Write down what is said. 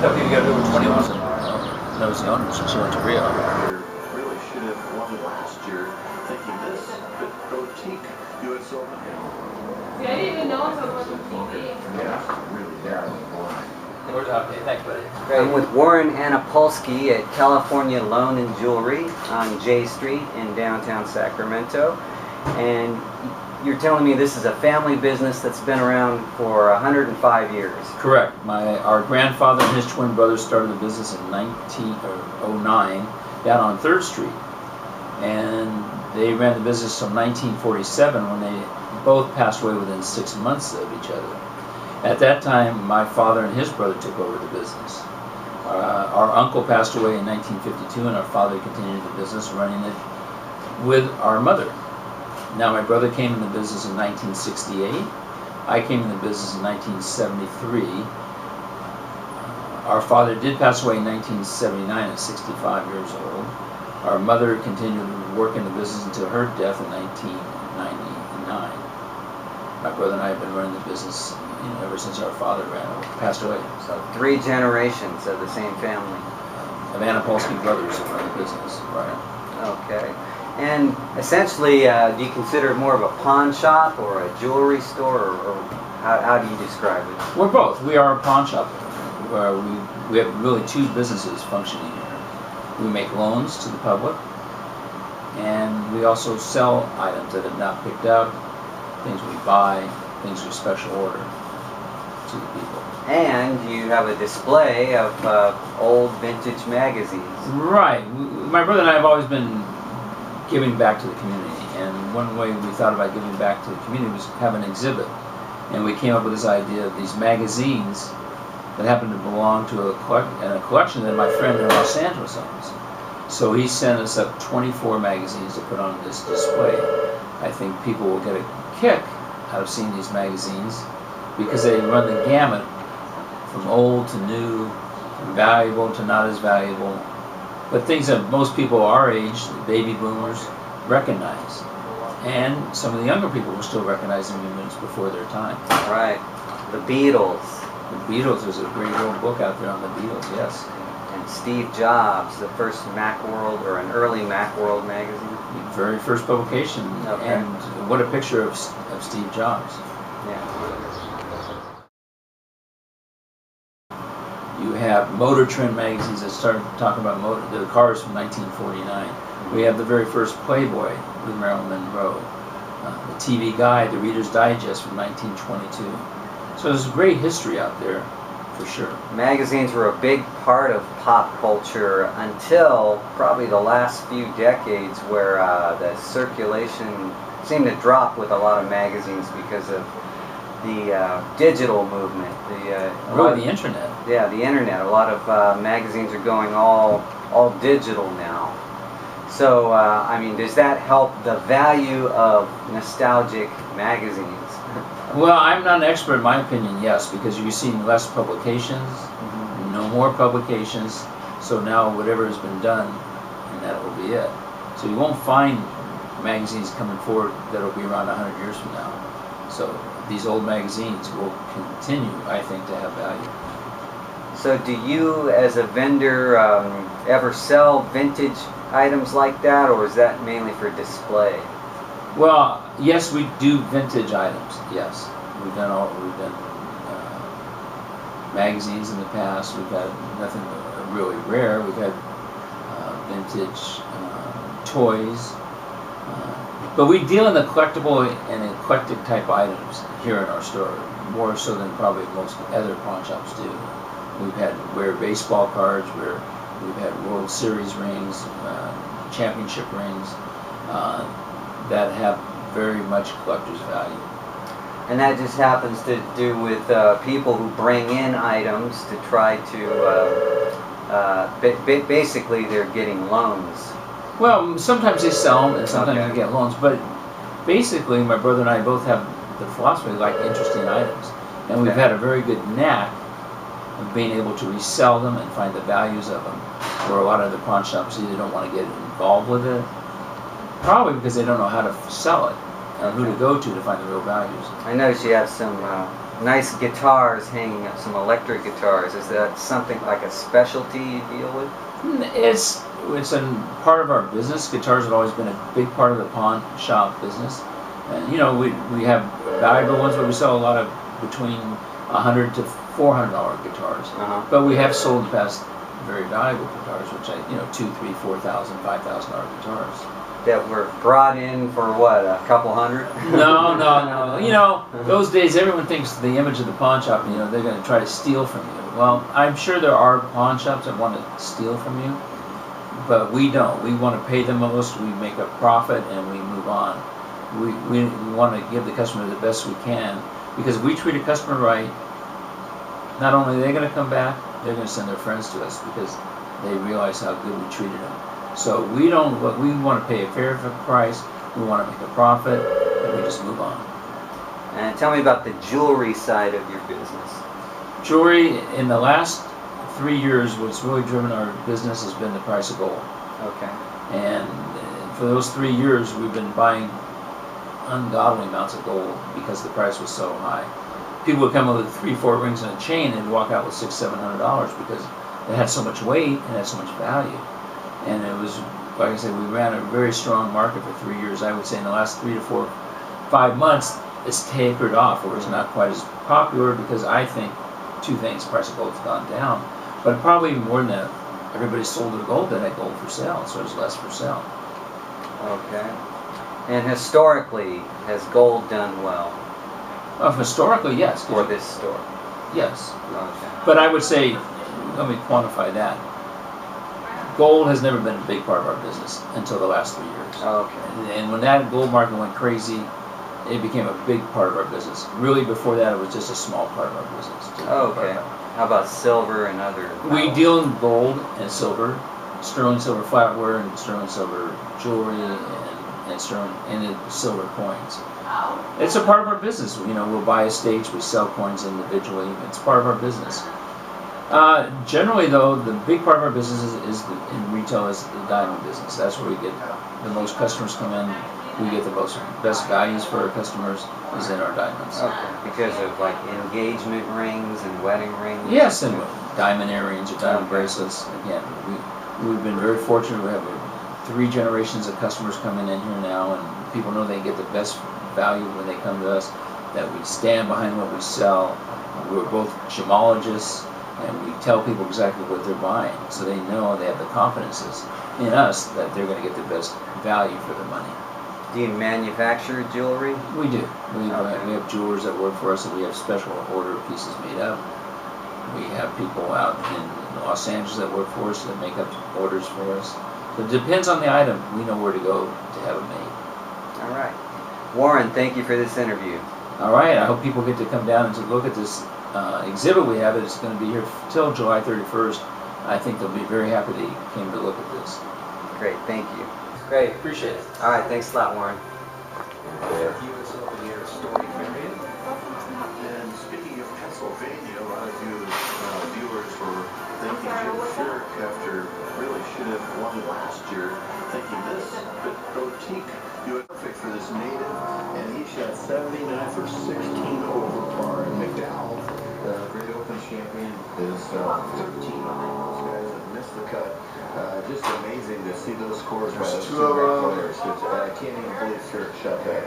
tell people you got to do over 21. Knows the owner since she went to Rio. Really should have won last year, thinking this could boutique US Open. See, I didn't even know until it was on TV. Yeah, really narrowing the line. Okay, thanks, buddy. I'm with Warren Anapolsky at California Loan and Jewelry on J Street in downtown Sacramento. And you're telling me this is a family business that's been around for 105 years. Correct. Our grandfather and his twin brothers started the business in 1909 down on 3rd Street. And they ran the business till 1947 when they both passed away within 6 months of each other. At that time, my father and his brother took over the business. Our uncle passed away in 1952, and our father continued the business, running it with our mother. Now, my brother came in the business in 1968. I came in the business in 1973. Our father did pass away in 1979 at 65 years old. Our mother continued to work in the business until her death in 1999. My brother and I have been running the business ever since our father passed away. So 3 generations of the same family. Of Anapolsky brothers who run the business, right? Okay. And essentially, do you consider it more of a pawn shop or a jewelry store, or how do you describe it? We're both. We are a pawn shop. We have really 2 businesses functioning here. We make loans to the public, and we also sell items that have not picked up, things we buy, things we special order to the people. And you have a display of old vintage magazines. Right. My brother and I have always been giving back to the community, and one way we thought about giving back to the community was have an exhibit. And we came up with this idea of these magazines that happen to belong to a collection that my friend in Los Angeles owns. So he sent us up 24 magazines to put on this display. I think people will get a kick out of seeing these magazines because they run the gamut from old to new, from valuable to not as valuable, but things that most people our age, the baby boomers, recognize. And some of the younger people will still recognize them even before their time. Right. The Beatles. The Beatles, there's a great old book out there on the Beatles, yes. And Steve Jobs, the first Macworld, or an early Macworld magazine. The very first publication. Okay. And what a picture of Steve Jobs. Yeah. You have Motor Trend magazines that started talking about the cars from 1949. We have the very first Playboy with Marilyn Monroe. The TV Guide, the Reader's Digest from 1922. So there's a great history out there, for sure. Magazines were a big part of pop culture until probably the last few decades, where the circulation seemed to drop with a lot of magazines because of the digital movement. The internet. Yeah, the internet. A lot of magazines are going all digital now. So, I mean, does that help the value of nostalgic magazines? Well, I'm not an expert. In my opinion, yes, because you're seeing less publications, no more publications, so now whatever has been done, and that will be it. So you won't find magazines coming forward that will be around 100 years from now. So these old magazines will continue, I think, to have value. So do you, as a vendor, ever sell vintage items like that, or is that mainly for display? Well, yes, we do vintage items. Yes, we've done magazines in the past. We've had nothing really rare. We've had vintage toys, but we deal in the collectible and eclectic type items here in our store, more so than probably most other pawn shops do. We've had rare baseball cards, we've had World Series rings, championship rings. That have very much collector's value. And that just happens to do with people who bring in items to try to, basically they're getting loans. Well, sometimes they sell them and sometimes they get loans, but basically my brother and I both have the philosophy like interesting items. And we've had a very good knack of being able to resell them and find the values of them, where a lot of the pawn shops either don't want to get involved with it, probably because they don't know how to sell it and who to go to find the real values. I notice you have some nice guitars hanging up, some electric guitars. Is that something like a specialty you deal with? It's a part of our business. Guitars have always been a big part of the pawn shop business. And you know, we have valuable ones, but we sell a lot of between $100 to $400 guitars. But we have sold in the past very valuable guitars, which $2,000, $3,000, $4,000, $5,000 guitars. That were brought in for what, a couple hundred? No. You know, those days everyone thinks the image of the pawn shop, you know, they're going to try to steal from you. Well, I'm sure there are pawn shops that want to steal from you, but we don't. We want to pay the most, we make a profit, and we move on. We want to give the customer the best we can, because if we treat a customer right, not only are they going to come back, they're going to send their friends to us because they realize how good we treated them. So we want to pay a fair price, we want to make a profit, and we just move on. And tell me about the jewelry side of your business. Jewelry, in the last 3 years, what's really driven our business has been the price of gold. Okay. And for those 3 years, we've been buying ungodly amounts of gold because the price was so high. People would come in with 3, 4 rings and a chain and walk out with $600, $700 because it had so much weight and had so much value. And it was, like I said, we ran a very strong market for 3 years. I would say in the last 3 to 4, 5 months, it's tapered off, or it's not quite as popular because I think two things: the price of gold has gone down, but probably more than that, everybody sold their gold that had gold for sale, so there's less for sale. Okay. And historically, has gold done well? Historically, yes. For this store? Yes. Okay. But I would say, let me quantify that. Gold has never been a big part of our business until the last 3 years. Okay. And when that gold market went crazy, it became a big part of our business. Really, before that, it was just a small part of our business. Okay. How about silver and other metals? We deal in gold and silver, sterling silver flatware, and sterling silver jewelry, and sterling and silver coins. It's a part of our business. You know, we'll buy a stage, we sell coins individually. It's part of our business. Generally, though, the big part of our business in retail is the diamond business. That's where we get the most customers come in. We get the best values for our customers is in our diamonds. Okay. Because of like engagement rings and wedding rings? Yes, and diamond earrings or diamond bracelets. Again, we've been very fortunate. We have 3 generations of customers coming in here now, and people know they get the best value when they come to us, that we stand behind what we sell. We're both gemologists, and we tell people exactly what they're buying, so they know, they have the confidence in us that they're going to get the best value for their money. Do you manufacture jewelry? We do. We have jewelers that work for us, and we have special order pieces made up. We have people out in Los Angeles that work for us that make up orders for us. So it depends on the item. We know where to go to have it made. All right. Warren, thank you for this interview. All right. I hope people get to come down and to look at this exhibit we have. It's going to be here till July 31st. I think they'll be very happy they came to look at this. Great. Thank you. Great. Appreciate it. All right. Thanks a lot, Warren. U.S. Open Air Story Period. And speaking of Pennsylvania, a lot of you viewers were thanking Jim Furyk after really should have won last year, thinking this bit boutique. You were perfect for this native, and he shot 79 for 16 over par. And McDowell, the Great Open champion, is 13 under. Those guys have missed the cut. Just amazing to see those scores by those two players. I can't even believe Furyk shot that.